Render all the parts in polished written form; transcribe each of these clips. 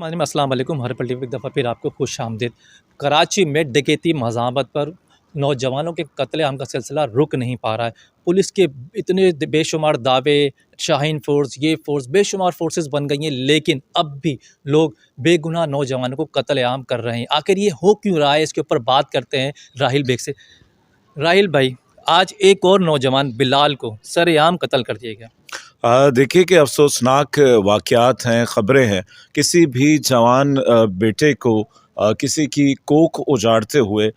अस्सलाम वालेकुम। हर पल टीवी एक दफ़ा फिर आपको खुश आमदीद। कराची में डकैती मज़ामत पर नौजवानों के कत्लेआम का सिलसिला रुक नहीं पा रहा है। पुलिस के इतने बेशुमार दावे, शाहीन फोर्स, ये फोर्स, बेशुमार फोर्सेस बन गई हैं, लेकिन अब भी लोग बेगुनाह नौजवानों को कत्लेआम कर रहे हैं। आखिर ये हो क्यों रहा है, इसके ऊपर बात करते हैं राहिल बेग से। राहिल भाई, आज एक और नौजवान बिलाल को सरेआम कत्ल कर दिया गया। देखिए कि अफ़सोसनाक वाक़यात हैं, ख़बरें हैं। किसी भी जवान बेटे को किसी की कोख उजाड़ते हुए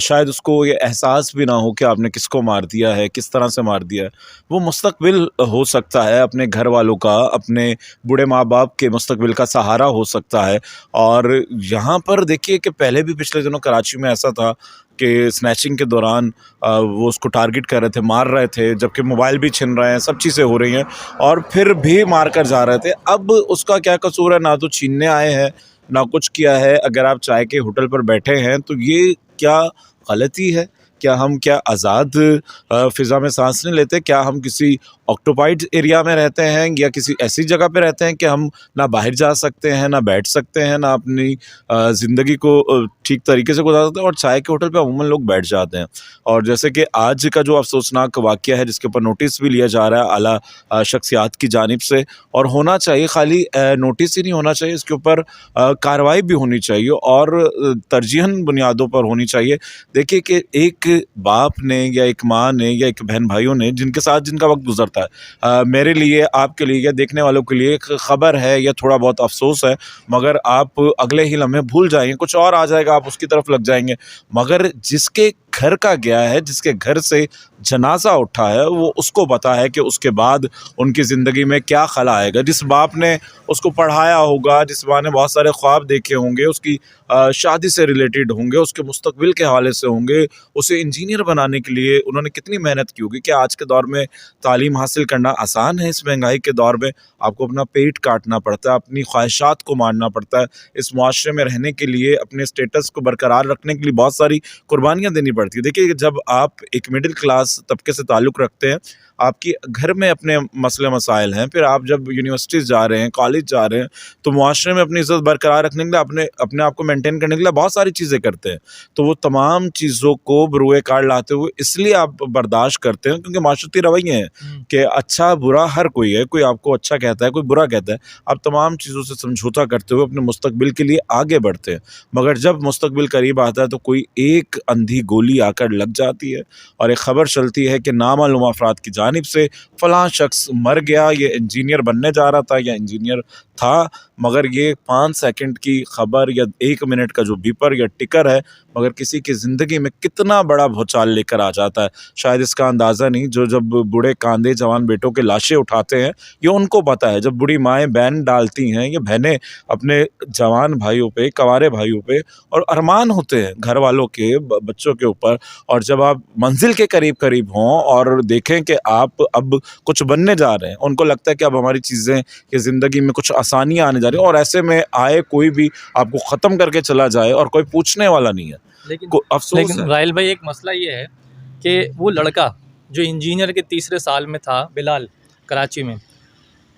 शायद उसको ये एहसास भी ना हो कि आपने किसको मार दिया है, किस तरह से मार दिया है। वो मुस्तक़बिल हो सकता है अपने घर वालों का, अपने बूढ़े माँ-बाप के मुस्तक़बिल का सहारा हो सकता है। और यहाँ पर देखिए कि पहले भी पिछले दिनों कराची में ऐसा था कि स्नैचिंग के दौरान वो उसको टारगेट कर रहे थे, मार रहे थे, जबकि मोबाइल भी छिन रहे हैं, सब चीज़ें हो रही हैं और फिर भी मार कर जा रहे थे। अब उसका क्या कसूर है? ना तो छीनने आए हैं, ना कुछ किया है। अगर आप चाय के होटल पर बैठे हैं तो ये क्या गलती है? क्या हम आज़ाद फ़िज़ा में सांस नहीं लेते? क्या हम किसी ऑक्यूपाइड एरिया में रहते हैं या किसी ऐसी जगह पे रहते हैं कि हम ना बाहर जा सकते हैं, ना बैठ सकते हैं, ना अपनी ज़िंदगी को ठीक तरीके से गुजार सकते हैं? और चाय के होटल पे अमूमन लोग बैठ जाते हैं। और जैसे कि आज का जो अफ़सोसनाक वाक़या है, जिसके ऊपर नोटिस भी लिया जा रहा है आला शख्सियात की जानिब से, और होना चाहिए, खाली नोटिस ही नहीं होना चाहिए, इसके ऊपर कार्रवाई भी होनी चाहिए और तरजीहन बुनियादों पर होनी चाहिए। देखिए कि एक बाप ने या एक माँ ने या एक बहन भाइयों ने जिनके साथ जिनका वक्त गुजरता है, मेरे लिए, आपके लिए या देखने वालों के लिए एक खबर है या थोड़ा बहुत अफसोस है, मगर आप अगले ही लम्हे भूल जाएंगे, कुछ और आ जाएगा, आप उसकी तरफ लग जाएंगे। मगर जिसके घर का गया है, जिसके घर से जनाजा उठा है, वो उसको पता है कि उसके बाद उनकी ज़िंदगी में क्या खला आएगा। जिस बाप ने उसको पढ़ाया होगा, जिस माँ ने बहुत सारे ख्वाब देखे होंगे, उसकी शादी से रिलेटेड होंगे, उसके मुस्तकबिल के हवाले से होंगे, उसे इंजीनियर बनाने के लिए उन्होंने कितनी मेहनत की होगी। क्या आज के दौर में तालीम हासिल करना आसान है? इस महंगाई के दौर में आपको अपना पेट काटना पड़ता है, अपनी ख्वाहिशात को मारना पड़ता है, इस मुआशरे में रहने के लिए, अपने स्टेटस को बरकरार रखने के लिए बहुत सारी कुर्बानियाँ देनी पड़ती है। देखिए, जब आप एक मिडिल क्लास तबके से ताल्लुक़ रखते हैं, आपकी घर में अपने मसले मसाइल हैं, फिर आप जब यूनिवर्सिटीज़ जा रहे हैं, कॉलेज जा रहे हैं, तो मुआशरे में अपनी इज़्ज़त बरकरार रखने के लिए अपने आप को मेंटेन करने के लिए बहुत सारी चीज़ें करते हैं। तो वो तमाम चीज़ों को बरूए कार लाते हुए इसलिए आप बर्दाश्त करते हैं क्योंकि माशरती रवैये हैं कि अच्छा बुरा हर कोई है, कोई आपको अच्छा कहता है, कोई बुरा कहता है। आप तमाम चीज़ों से समझौता करते हुए अपने मुस्तकबिल के लिए आगे बढ़ते हैं। मगर जब मुस्तकबिल करीब आता है तो कोई एक अंधी गोली आकर लग जाती है और एक ख़बर चलती है कि नामालूम अफराद की जानिब से फ़लाँ शख्स मर गया, ये इंजीनियर बनने जा रहा था या इंजीनियर था। मगर ये 5 सेकंड की ख़बर या 1 मिनट का जो बीपर या टिकर है, मगर किसी की ज़िंदगी में कितना बड़ा भूचाल लेकर आ जाता है, शायद इसका अंदाज़ा नहीं। जो जब बूढ़े कांधे जवान बेटों के लाशें उठाते हैं, ये उनको पता है। जब बूढ़ी माएँ बैन डालती हैं, ये बहनें अपने जवान भाइयों पे, कंवारे भाइयों पे, और अरमान होते हैं घर वालों के, बच्चों के ऊपर। और जब आप मंजिल के करीब करीब हों और देखें कि आप अब कुछ बनने जा रहे हैं, उनको लगता है कि अब हमारी चीज़ें, कि ज़िंदगी में कुछ आसानियाँ आने जा रही हैं, और ऐसे में आए कोई भी आपको ख़त्म करके चला जाए और कोई पूछने वाला नहीं है। लेकिन राहिल भाई, एक मसला ये है कि वो लड़का जो इंजीनियर के तीसरे साल में था, बिलाल, कराची में,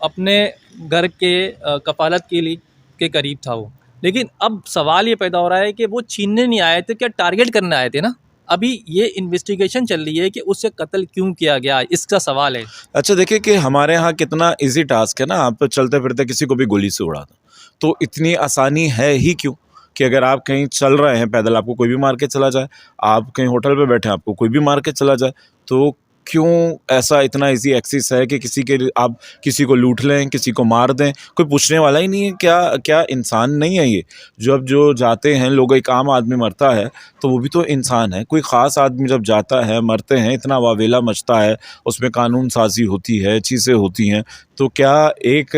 अपने घर के कफालत के करीब था वो। लेकिन अब सवाल ये पैदा हो रहा है कि वो छीनने नहीं आए थे, क्या टारगेट करने आए थे ना? अभी ये इन्वेस्टिगेशन चल रही है कि उससे कत्ल क्यों किया गया, इसका सवाल है। अच्छा, देखिए कि हमारे यहाँ कितना इजी टास्क है ना, आप चलते फिरते किसी को भी गोली से उड़ा दो, तो इतनी आसानी है ही क्यों कि अगर आप कहीं चल रहे हैं पैदल, आपको कोई भी मार के चला जाए, आप कहीं होटल पे बैठे हैं, आपको कोई भी मार के चला जाए, तो क्यों ऐसा इतना इजी एक्सेस है कि आप किसी को लूट लें, किसी को मार दें, कोई पूछने वाला ही नहीं है? क्या इंसान नहीं है ये? जब जो जाते हैं लोग, एक आम आदमी मरता है तो वो भी तो इंसान है। कोई ख़ास आदमी जब जाता है, मरते हैं, इतना वावेला मचता है, उसमें कानून साज़ी होती है, चीज़ें होती हैं, तो क्या एक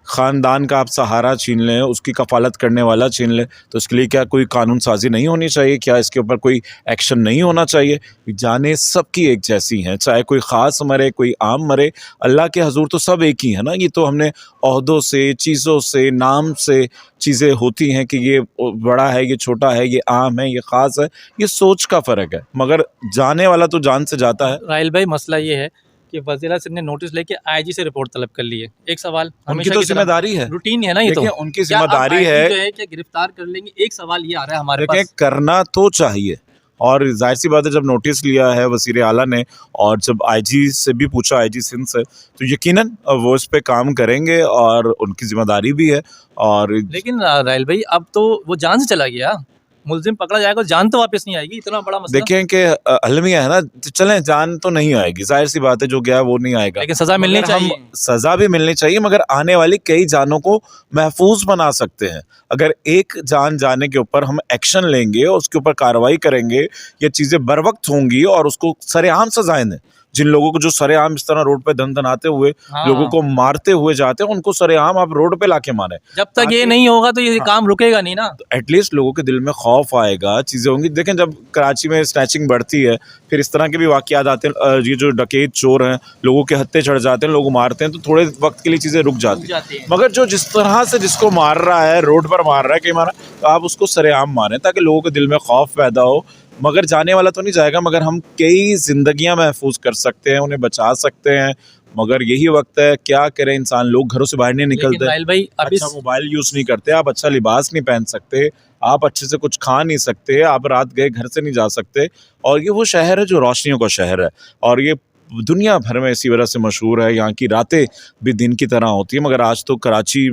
ख़ानदान का आप सहारा छीन लें, उसकी कफ़ालत करने वाला छीन लें, तो इसके लिए क्या कोई कानून साज़ी नहीं होनी चाहिए? क्या इसके ऊपर कोई एक्शन नहीं होना चाहिए? जानें सबकी एक जैसी हैं, चाहे कोई ख़ास मरे, कोई आम मरे, अल्लाह के हज़ूर तो सब एक ही है ना। ये तो हमने ओहदों से, चीज़ों से, नाम से चीज़ें होती हैं कि ये बड़ा है, ये छोटा है, ये आम है, ये ख़ास है, ये सोच का फ़र्क है, मगर जाने वाला तो जान से जाता है। राहिल भाई, मसला ये है कि वज़ीर सिंह ने नोटिस लेके आईजी से रिपोर्ट तलब कर ली है। एक सवाल उनकी हमेशा तो की तरह जिम्मेदारी है। रूटीन है ना ये तो। देखिए उनकी क्या अब जिम्मेदारी आईजी है। जो है क्या गिरफ्तार कर लेंगे? एक सवाल ये आ रहा है हमारे देखिए पास। करना तो चाहिए, और जाहिर सी बात है जब नोटिस लिया है वज़ीर आला ने और जब आईजी से भी पूछा, आईजी सिंध से, तो यकीनन वो इस पे काम करेंगे और उनकी जिम्मेदारी भी है। और लेकिन राहिल भाई अब तो वो जान से चला गया, मुलजिम पकड़ा जाएगा जान तो वापस नहीं आएगी, इतना बड़ा मसला। देखें कि अलमिया है ना, चलें जान तो नहीं आएगी, जाहिर सी बात है, जो गया है वो नहीं आएगा, लेकिन सजा मिलनी मगर हम चाहिए। सजा भी मिलनी चाहिए, मगर आने वाली कई जानों को महफूज बना सकते हैं। अगर एक जान जाने के ऊपर हम एक्शन लेंगे और उसके ऊपर कार्रवाई करेंगे, ये चीज़ें बर वक्त होंगी और उसको सरेआम सजाएं दें। जिन लोगों को जो सरेआम इस तरह रोड पे धनधनाते हुए लोगों को मारते हुए जाते हैं, उनको सरेआम आप रोड पे लाके मारें। जब तक ये नहीं होगा तो ये काम रुकेगा नहीं ना। एटलीस्ट लोगों के दिल में खौफ आएगा, चीज़ें होंगी। देखें जब कराची में स्नैचिंग बढ़ती है, फिर इस तरह के भी वाक़यात आते हैं, ये जो डकैत चोर हैं लोगों के हत्थे चढ़ जाते हैं, लोग मारते हैं, तो थोड़े वक्त के लिए चीज़ें रुक जाती हैं। मगर जो जिस तरह से जिसको मार रहा है, रोड पर मार रहा है, कहीं मारा, तो आप उसको सरेआम मारें ताकि लोगों के दिल में खौफ पैदा हो। मगर जाने वाला तो नहीं जाएगा, मगर हम कई जिंदगियां महफूज कर सकते हैं, उन्हें बचा सकते हैं। मगर यही वक्त है, क्या करें इंसान, लोग घरों से बाहर नहीं निकलते, राहिल भाई अभी अच्छा मोबाइल यूज नहीं करते, आप अच्छा लिबास नहीं पहन सकते, आप अच्छे से कुछ खा नहीं सकते, आप रात गए घर से नहीं जा सकते। और ये वो शहर है जो रोशनियों का शहर है, और ये दुनिया भर में इसी वजह से मशहूर है। यहाँ की रातें भी दिन की तरह होती है, मगर आज तो कराची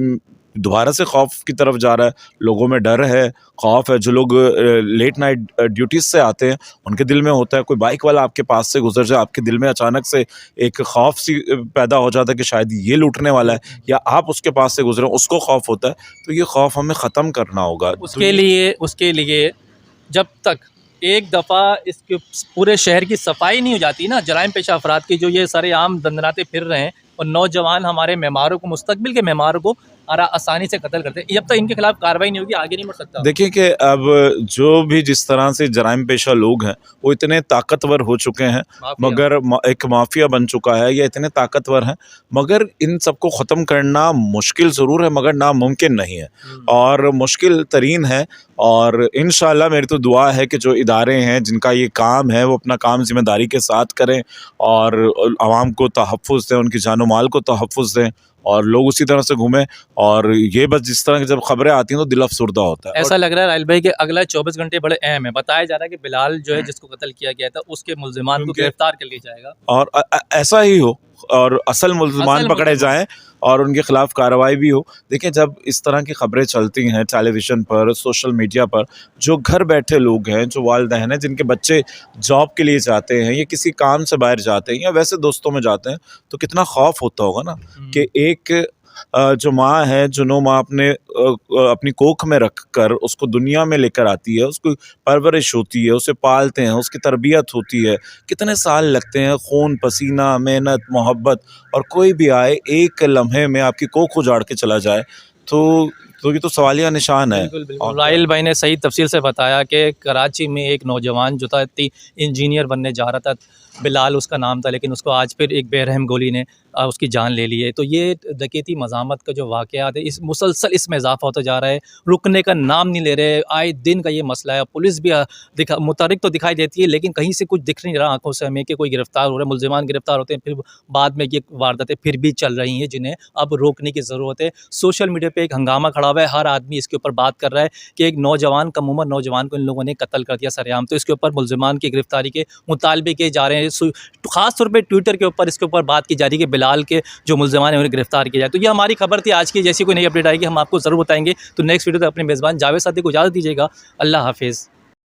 दोबारा से खौफ की तरफ जा रहा है, लोगों में डर है, खौफ है। जो लोग लेट नाइट ड्यूटीज से आते हैं उनके दिल में होता है, कोई बाइक वाला आपके पास से गुजर जाए, आपके दिल में अचानक से एक खौफ सी पैदा हो जाता है कि शायद ये लूटने वाला है, या आप उसके पास से गुजरे, उसको खौफ होता है। तो ये खौफ हमें ख़त्म करना होगा। उसके लिए जब तक एक दफ़ा इसके पूरे शहर की सफाई नहीं हो जाती ना, जराइम पेशा अफराद की जो ये सरेआम दंदनाते फिर रहे हैं और नौजवान हमारे मेहमारों को, मुस्तकबिल के मेहमारों को आसानी से कत्ल करते हैं, जब तक इनके खिलाफ कार्रवाई नहीं होगी आगे नहीं बढ़ सकता। देखिए कि अब जो भी जिस तरह से जराइम पेशा लोग हैं वो इतने ताकतवर हो चुके हैं, मगर एक माफिया बन चुका है, या इतने ताकतवर हैं, मगर इन सबको ख़त्म करना मुश्किल ज़रूर है मगर नामुमकिन नहीं है, और मुश्किल तरीन है। और इंशाल्लाह मेरी तो दुआ है कि जो इदारे हैं जिनका ये काम है वो अपना काम ज़िम्मेदारी के साथ करें और आवाम को तहफ़्फ़ुज़ दें, उनकी जानो माल को तहफ़्फ़ुज़ दें, और लोग उसी तरह से घूमें। और ये बस जिस तरह की जब खबरें आती हैं तो दिल अफसुर्दा होता है। ऐसा लग रहा है राहिल भाई कि अगला 24 घंटे बड़े अहम है। बताया जा रहा है कि बिलाल जो है जिसको कत्ल किया गया था उसके मुल्जिमान को गिरफ्तार कर लिया जाएगा, और ऐसा ही हो और असल मुल्ज़िमान पकड़े जाएं और उनके खिलाफ कार्रवाई भी हो। देखिए जब इस तरह की खबरें चलती हैं टेलीविज़न पर, सोशल मीडिया पर, जो घर बैठे लोग हैं, जो वालिदैन हैं जिनके बच्चे जॉब के लिए जाते हैं या किसी काम से बाहर जाते हैं या वैसे दोस्तों में जाते हैं, तो कितना खौफ होता होगा ना कि एक जो माँ है, जो 9 माह अपनी कोख में रख कर उसको दुनिया में लेकर आती है, उसकी परवरिश होती है, उसे पालते हैं, उसकी तरबियत होती है, कितने साल लगते हैं, खून पसीना, मेहनत, मोहब्बत, और कोई भी आए एक लम्हे में आपकी कोख उजाड़ के चला जाए, तो ये तो सवालिया निशान है। और राहिल भाई ने सही तफसील से बताया कि कराची में एक नौजवान जो था इंजीनियर बनने जा रहा था, बिलाल उसका नाम था, लेकिन उसको आज फिर एक बेरहम गोली ने उसकी जान ले ली है। तो ये डकैती मज़ामत का जो वाक़यात है, इस मुसलसल इसमें इजाफा होता जा रहा है, रुकने का नाम नहीं ले रहे, आए दिन का ये मसला है। पुलिस भी मुतहरिक तो दिखाई देती है, लेकिन कहीं से कुछ दिख नहीं रहा आंखों से हमें कि कोई गिरफ्तार हो रहा है, मुल्जिमान गिरफ्तार होते हैं, फिर बाद में ये वारदातें फिर भी चल रही हैं जिन्हें अब रोकने की ज़रूरत है। सोशल मीडिया पर एक हंगामा खड़ा हुआ है, हर आदमी इसके ऊपर बात कर रहा है कि एक नौजवान, कम उम्र नौजवान को इन लोगों ने कत्ल कर दिया सरेआम, तो इसके ऊपर मुल्जिमान की गिरफ्तारी के मुतालबे किए जा रहे हैं। ख़ास तौर पे ट्विटर के ऊपर इसके ऊपर बात की जा रही है कि बिलाल के जो मुल्जिमान हैं उन्हें गिरफ्तार किया जाए। तो ये हमारी खबर थी आज की। जैसी कोई नई अपडेट आएगी हम आपको ज़रूर बताएंगे। तो नेक्स्ट वीडियो तक अपने मेज़बान जावेद सादी को इजाज़त दीजिएगा। अल्लाह हाफिज़।